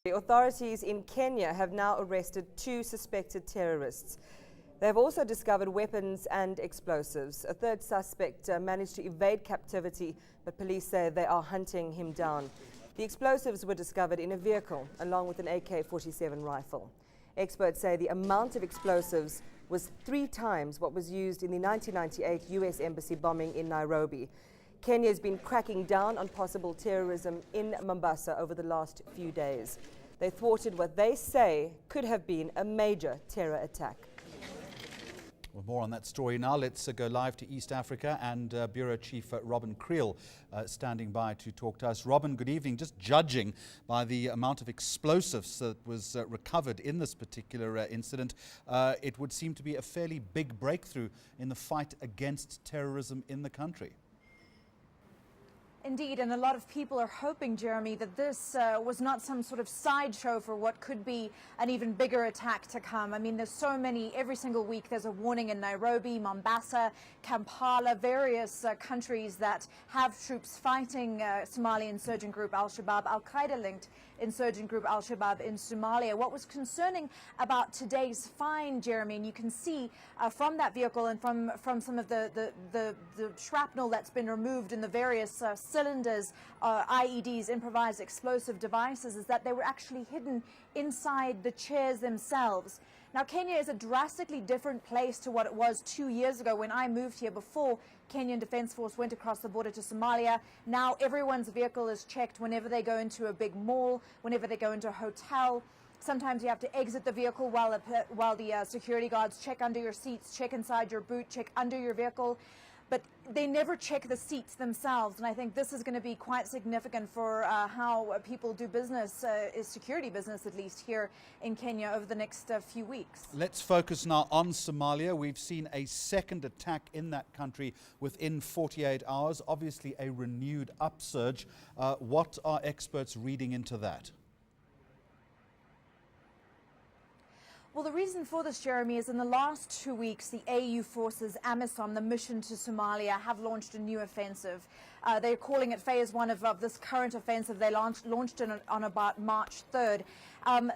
The authorities in Kenya have now arrested 2 suspected terrorists. They have also discovered weapons and explosives. A third suspect managed to evade captivity, but police say they are hunting him down. The explosives were discovered in a vehicle, along with an AK-47 rifle. Experts say the amount of explosives was 3 times what was used in the 1998 US Embassy bombing in Nairobi. Kenya has been cracking down on possible terrorism in Mombasa over the last few days. They thwarted what they say could have been a major terror attack. Well, more on that story now. Let's go live to East Africa and Bureau Chief Robyn Kriel standing by to talk to us. Robyn, good evening. Just judging by the amount of explosives that was recovered in this particular incident, it would seem to be a fairly big breakthrough in the fight against terrorism in the country. Indeed, and a lot of people are hoping, Jeremy, that this was not some sort of sideshow for what could be an even bigger attack to come. I mean, there's so many, every single week there's a warning in Nairobi, Mombasa, Kampala, various countries that have troops fighting Somali insurgent group Al-Shabaab, Al-Qaeda-linked insurgent group Al-Shabaab in Somalia. What was concerning about today's find, Jeremy, and you can see from that vehicle and from some of the shrapnel that's been removed in the various cylinders, IEDs, improvised explosive devices, is that they were actually hidden inside the chairs themselves. Now, Kenya is a drastically different place to what it was 2 years ago when I moved here before Kenyan Defence Force went across the border to Somalia. Now everyone's vehicle is checked whenever they go into a big mall, whenever they go into a hotel. Sometimes you have to exit the vehicle while the security guards check under your seats, check inside your boot, check under your vehicle. But they never check the seats themselves, and I think this is going to be quite significant for how people do business, security business at least, here in Kenya over the next few weeks. Let's focus now on Somalia. We've seen a second attack in that country within 48 hours, obviously a renewed upsurge. What are experts reading into that? Well, the reason for this, Jeremy, is in the last 2 weeks, the AU forces, AMISOM, the mission to Somalia, have launched a new offensive. They're calling it phase 1 of this current offensive. They launched it on about March 3rd.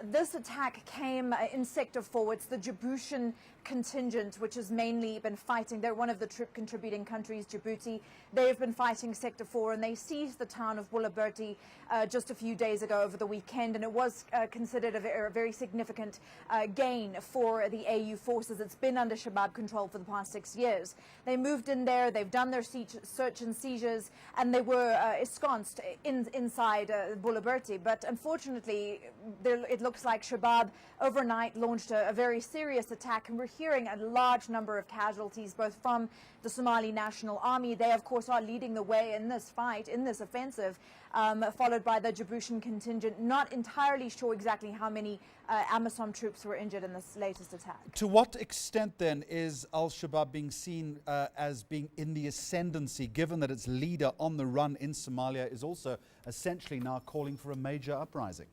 This attack came in Sector 4. It's the Djiboutian contingent, which has mainly been fighting. They're one of the troop contributing countries, Djibouti. They've been fighting Sector 4, and they seized the town of Bulaberti just a few days ago over the weekend, and it was considered a very significant gain for the AU forces. It's been under Shabaab control for the past 6 years. They moved in there, they've done their search and seizures, and they were ensconced inside Bulaberti. But unfortunately, it looks like Shabaab overnight launched a very serious attack, and we're hearing a large number of casualties, both from the Somali National Army. They, of course, are leading the way in this fight, in this offensive, followed by the Djiboutian contingent. Not entirely sure exactly how many AMISOM troops were injured in this latest attack. To what extent, then, is Al-Shabaab being seen as being in the ascendancy, given that its leader on the run in Somalia is also essentially now calling for a major uprising?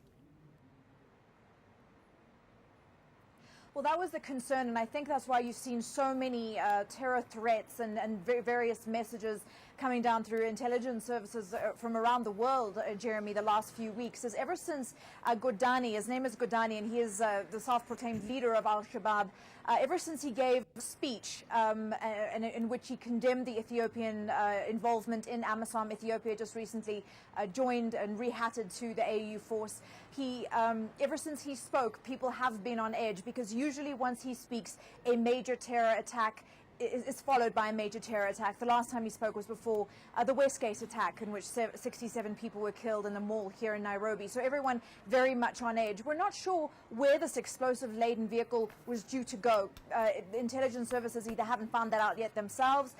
Well, that was the concern, and I think that's why you've seen so many terror threats and various messages coming down through intelligence services from around the world, Jeremy, the last few weeks. Is ever since Godani, his name is Godani, and he is the self-proclaimed leader of Al-Shabaab, ever since he gave a speech in which he condemned the Ethiopian involvement in AMISOM. Ethiopia just recently joined and rehatted to the AU force. Ever since he spoke, people have been on edge, because usually once he speaks, a major terror attack is followed by a major terror attack. The last time he spoke was before the Westgate attack, in which 67 people were killed in the mall here in Nairobi. So everyone very much on edge. We're not sure where this explosive-laden vehicle was due to go. The intelligence services either haven't found that out yet themselves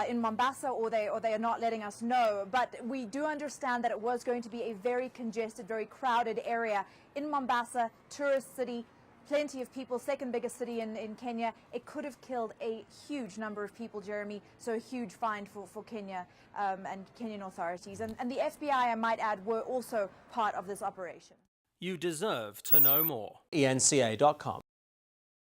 in Mombasa, or they are not letting us know. But we do understand that it was going to be a very congested, very crowded area in Mombasa, tourist city. Plenty of people, second biggest city in Kenya. It could have killed a huge number of people, Jeremy, so a huge find for Kenya and Kenyan authorities. And the FBI, I might add, were also part of this operation. You deserve to know more. eNCA.com